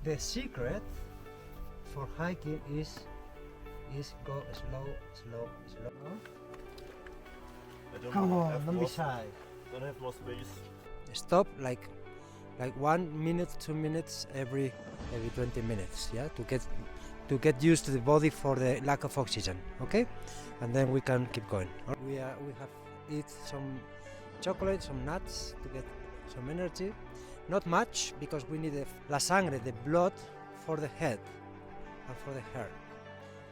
The secret for hiking is go slow. Come on, don't be shy. Don't have more space. Stop like 1 minute, 2 minutes every 20 minutes, yeah, to get used to the body for the lack of oxygen, okay? And then we can keep going. We have eat some chocolate, some nuts to get some energy. Not much, because we need la sangre, the blood, for the head and for the heart,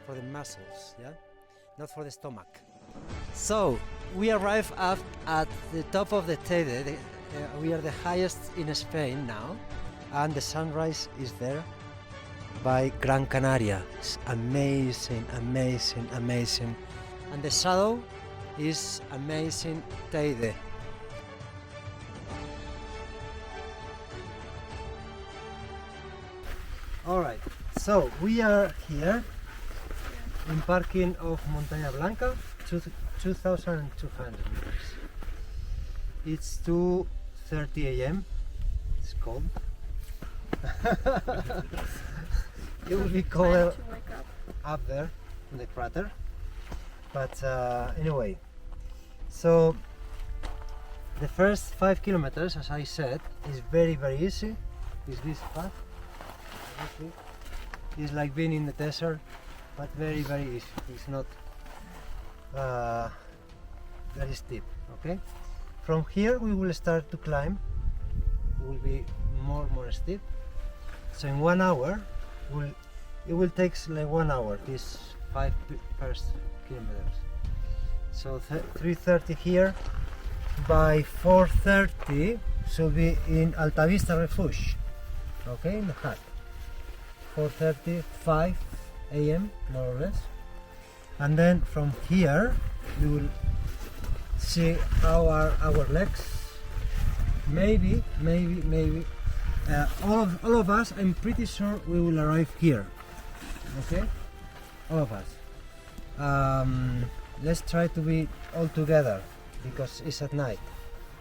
for the muscles, yeah, not for the stomach. So we arrive at the top of the Teide. We are the highest in Spain now, and the sunrise is there by Gran Canaria. It's amazing, amazing, amazing. And the shadow is amazing Teide. Alright, so we are here in parking of Montaña Blanca, 2,200 meters. It's 2:30 a.m. It's cold. It will be colder up there in the crater. But anyway, so the first 5 kilometers, as I said, is very easy. Is this path? It's like being in the desert, but very easy. It's not very steep. Okay. From here we will start to climb. It will be more steep. So in 1 hour, it will take like 1 hour. These 5 first kilometers. So 3:30 here. By 4:30 should be in Alta Vista refuge. Okay, in the hut. 4:30, 5 a.m. more or less. And then from here you will see how are our legs. Maybe all of us, I'm pretty sure we will arrive here. Okay, all of us. Let's try to be all together, because it's at night.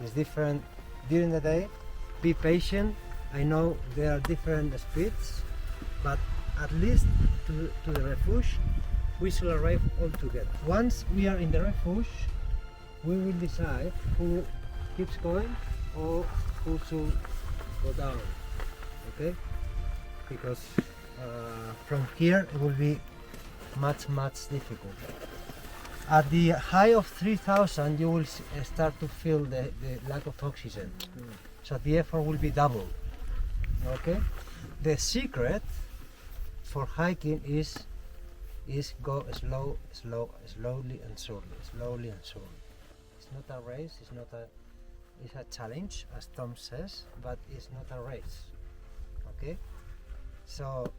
It's different during the day. Be patient. I know there are different speeds, but at least to the refuge we shall arrive all together. Once we are in the refuge, we will decide who keeps going or who should go down. Okay, because from here it will be much difficult. At the height of 3,000 you will start to feel the lack of oxygen, so the effort will be double. Okay, the secret for hiking is go slowly and surely. It's not a race, it's a challenge, as Tom says, but it's not a race. Okay, so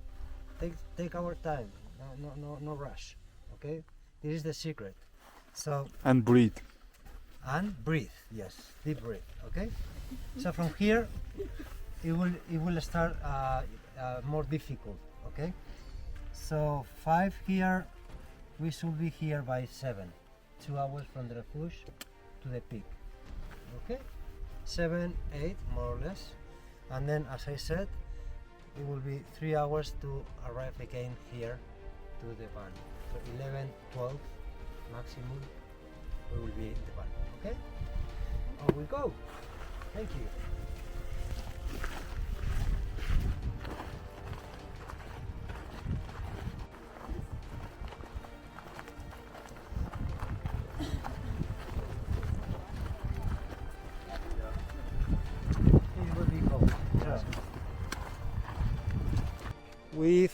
take our time, no rush. Okay, this is the secret. So and breathe. Yes, deep breathe. Okay, so from here it will start more difficult. Okay, so 5 here, we should be here by 7, 2 hours from the refuge to the peak. Okay, 7, 8 more or less, and then, as I said, it will be 3 hours to arrive again here to the van. So 11, 12 maximum we will be in the van. Okay, on we go. Thank you.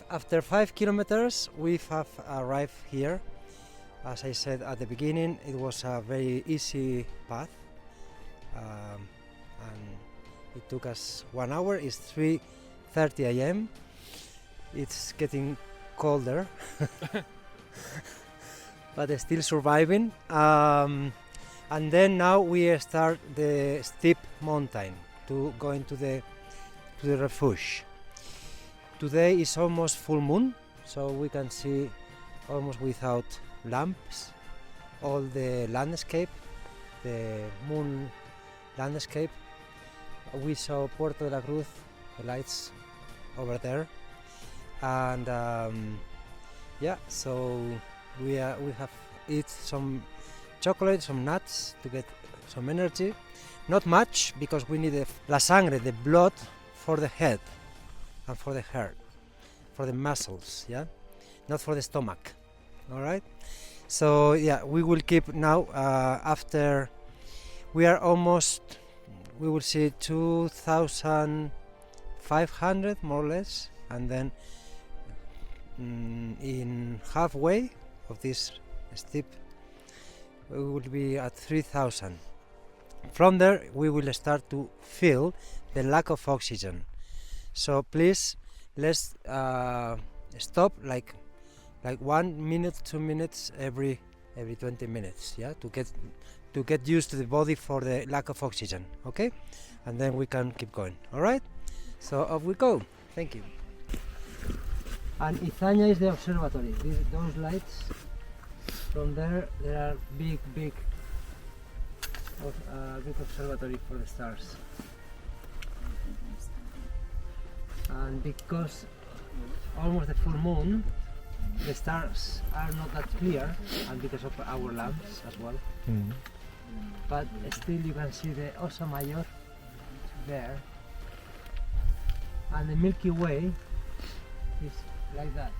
After 5 kilometers, we have arrived here. As I said at the beginning, it was a very easy path, and it took us 1 hour. It's 3:30 a.m. It's getting colder, but still surviving. And then now we start the steep mountain to go into the refuge. Today is almost full moon, so we can see almost without lamps all the landscape, the moon landscape. We saw Puerto de la Cruz, the lights over there, and yeah, so we have eat some chocolate, some nuts to get some energy. Not much, because we need la sangre, the blood, for the head and for the heart, for the muscles, yeah, not for the stomach. All right. So yeah, we will keep now. After we are almost, we will see 2,500 more or less, and then in halfway of this steep, we will be at 3,000. From there, we will start to feel the lack of oxygen. So please, let's stop like 1 minute, 2 minutes every 20 minutes, yeah, to get used to the body for the lack of oxygen. Okay, and then we can keep going. All right. So off we go. Thank you. And Izaña is the observatory. Those lights from there are big observatory for the stars. And because almost the full moon, the stars are not that clear, and because of our lamps as well. But still you can see the Osa Mayor there, and the Milky Way is like that.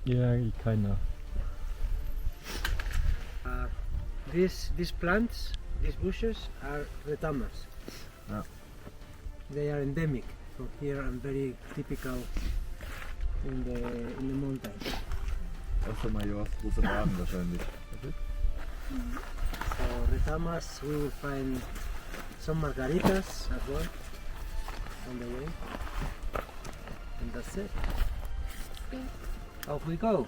Yeah, kinda. These plants, these bushes are retamas. Ja. They are endemic from here and very typical in the mountains. Osa Mayor, großer Wagen wahrscheinlich. So retamas, we will find some margaritas as well on the way, and that's it. Off we go.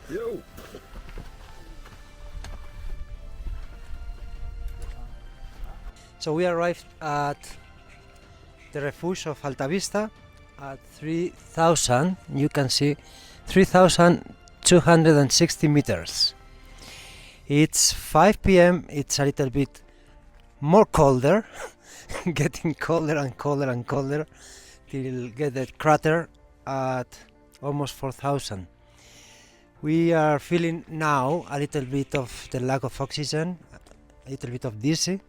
Yo! So we arrived at the refuge of Alta Vista at 3,000. You can see 3,260 meters. It's 5 p.m. It's a little bit more colder, getting colder and colder and colder till get the crater at almost 4,000. We are feeling now a little bit of the lack of oxygen, a little bit of dizzy,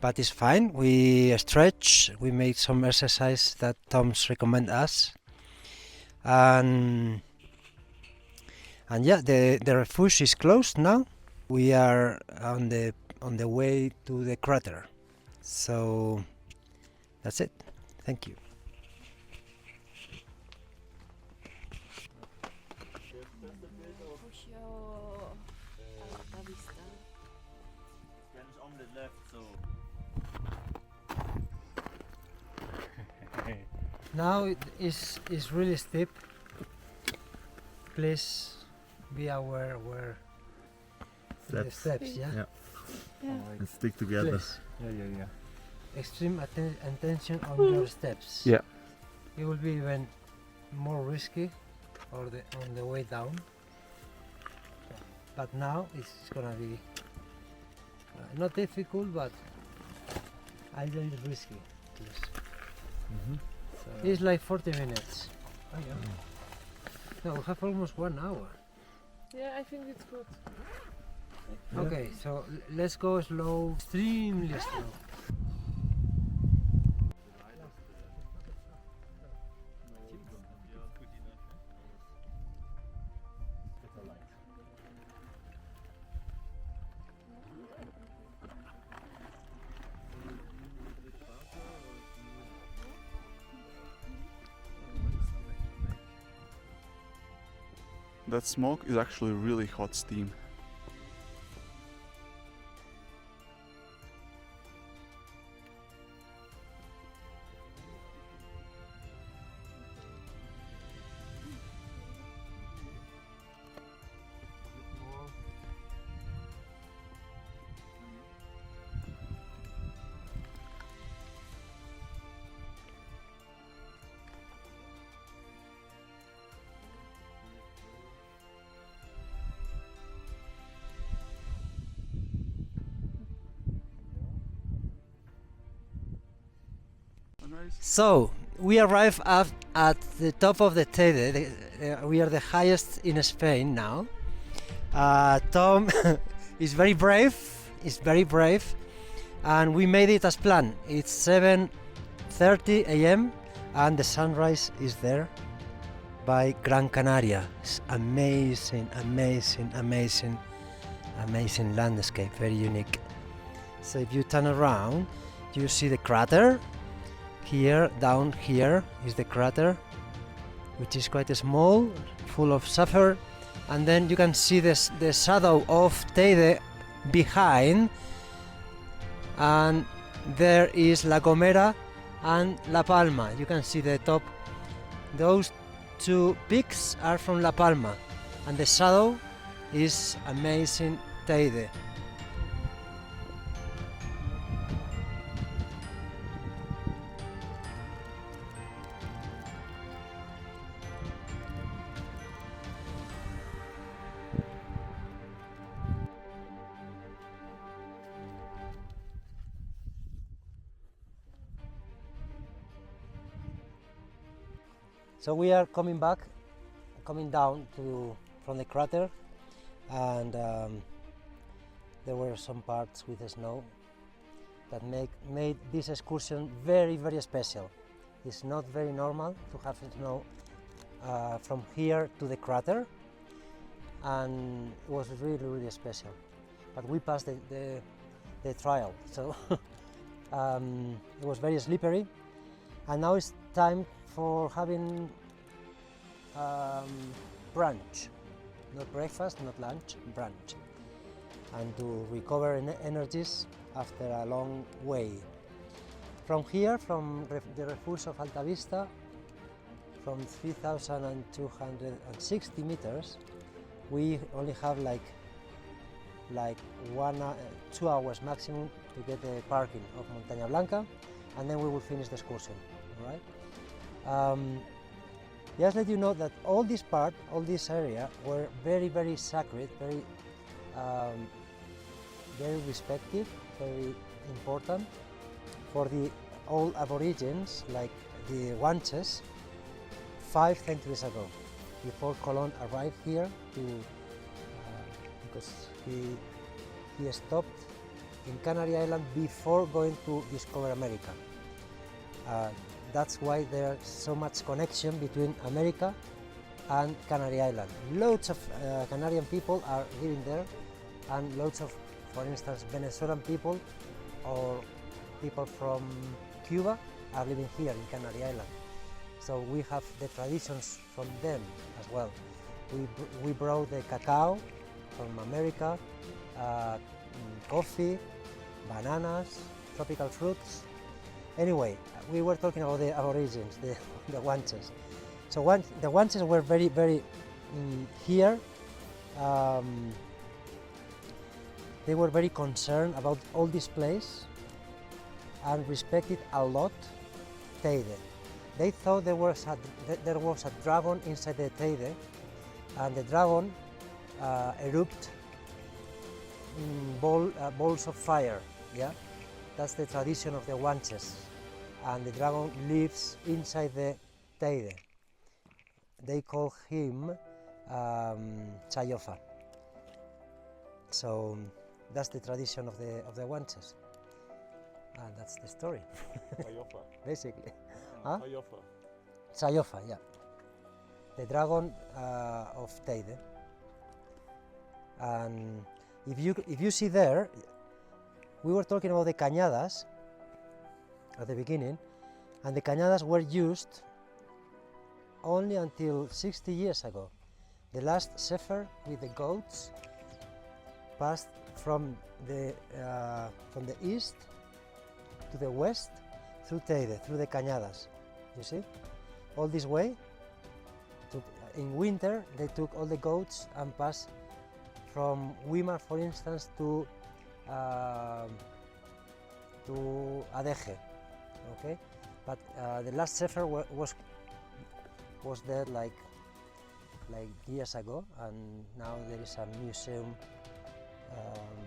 but it's fine. We stretch, we make some exercise that Tom's recommend us, and yeah, the refuge is closed now. We are on the way to the crater. So that's it. Thank you. Alta Vista. Spanish omelette left, so. Now it is really steep. Please be aware where the steps, yeah? Yeah. Yeah. And stick together. Please. Yeah. Extreme attention on your steps. Yeah. It will be even more risky on the way down. But now it's gonna be not difficult, but a little risky. Yes. So it's like 40 minutes. Oh, yeah. No, we have almost 1 hour. Yeah, I think it's good. Okay, so let's go slow, extremely slow. That smoke is actually really hot steam. So we arrived at the top of the Teide. We are the highest in Spain now. Tom is very brave. And we made it as planned. It's 7:30 a.m. and the sunrise is there by Gran Canaria. It's amazing landscape, very unique. So if you turn around, you see the crater. Here, down here is the crater, which is quite small, full of sulfur, and then you can see this, the shadow of Teide behind, and there is La Gomera and La Palma. You can see the top. Those two peaks are from La Palma, and the shadow is amazing Teide. So we are coming down from the crater, and there were some parts with the snow that made this excursion very special. It's not very normal to have snow from here to the crater, and it was really special. But we passed the trial, so it was very slippery, and now it's time for having brunch, not breakfast, not lunch, brunch, and to recover energies after a long way. From here, from the refuge of Alta Vista, from 3,260 meters, we only have like 2 hours maximum to get the parking of Montaña Blanca, and then we will finish the excursion. All right. Just let you know that all this area were very sacred, very respected, very important for the old Aborigines, like the Guanches, 5 centuries ago, before Colon arrived here, because he stopped in Canary Island before going to discover America. That's why there's so much connection between America and Canary Island. Loads of Canarian people are living there, and loads of, for instance, Venezuelan people or people from Cuba are living here in Canary Island. So we have the traditions from them as well. We brought the cacao from America, coffee, bananas, tropical fruits. Anyway, we were talking about the Aborigines, the Guanches. So the Guanches were very here. They were very concerned about all this place and respected a lot Teide. They thought there was a dragon inside the Teide, and the dragon erupted balls of fire. Yeah. That's the tradition of the Guanches, and the dragon lives inside the Teide. They call him Chayofa. So that's the tradition of the Guanches, and that's the story. Chayofa. Basically. Huh? Chayofa, yeah. The dragon of Teide. And if you see there, we were talking about the cañadas at the beginning, and the cañadas were used only until 60 years ago. The last shepherd with the goats passed from the east to the west through Teide, through the cañadas. You see, all this way. In winter, they took all the goats and passed from Weimar, for instance, to Adeje, okay? But the last shepherd was there like years ago, and now there is a museum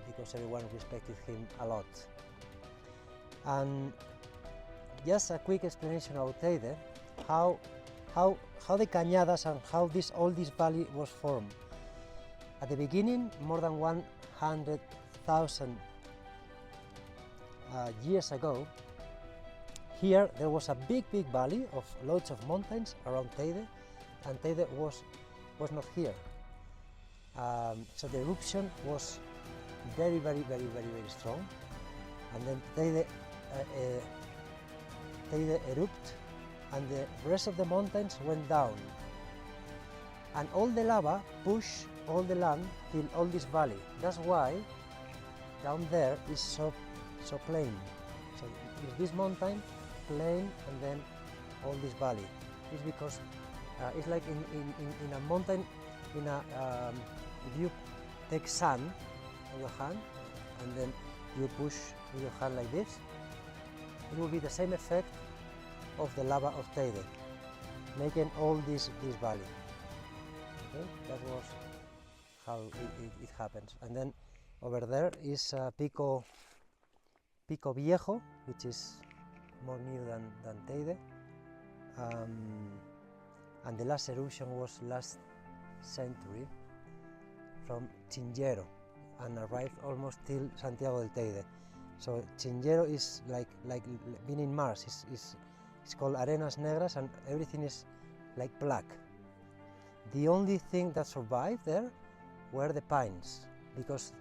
because everyone respected him a lot. And just a quick explanation about Teide, how the cañadas and how all this valley was formed. At the beginning, more than 100,000 years ago, here there was a big valley of loads of mountains around Teide, and Teide was not here. So the eruption was very strong, and then Teide erupted, and the rest of the mountains went down, and all the lava pushed all the land till all this valley. That's why down there is so plain. So this mountain plain, and then all this valley. It's because it's like in a mountain, if you take sand on your hand and then you push with your hand like this, it will be the same effect of the lava of Teide, making all this valley. Okay? That was how it happens. And then over there is Pico Viejo, which is more new than Teide. And the last eruption was last century from Chingero and arrived almost till Santiago del Teide. So Chingero is like being in Mars. It's called Arenas Negras, and everything is like black. The only thing that survived there were the pines, because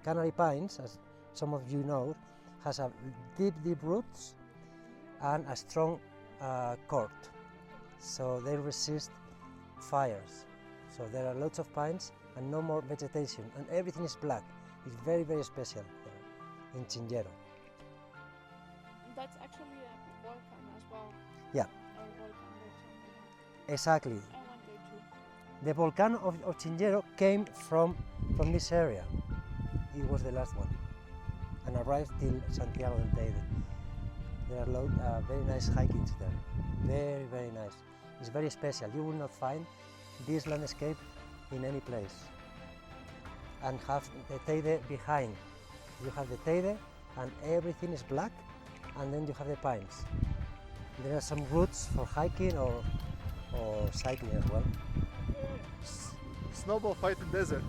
Canary pines, as some of you know, has a deep roots and a strong cord, so they resist fires. So there are lots of pines and no more vegetation, and everything is black. It's very special there in Chingero. That's actually a volcano as well. Yeah. A volcano. Exactly. I went there too. The volcano of Chingero came from this area. It was the last one, and arrived till Santiago del Teide. There are very nice hikings there. Very nice. It's very special. You will not find this landscape in any place. And have the Teide behind. You have the Teide and everything is black, and then you have the pines. There are some routes for hiking or cycling as well. Snowball fight in desert.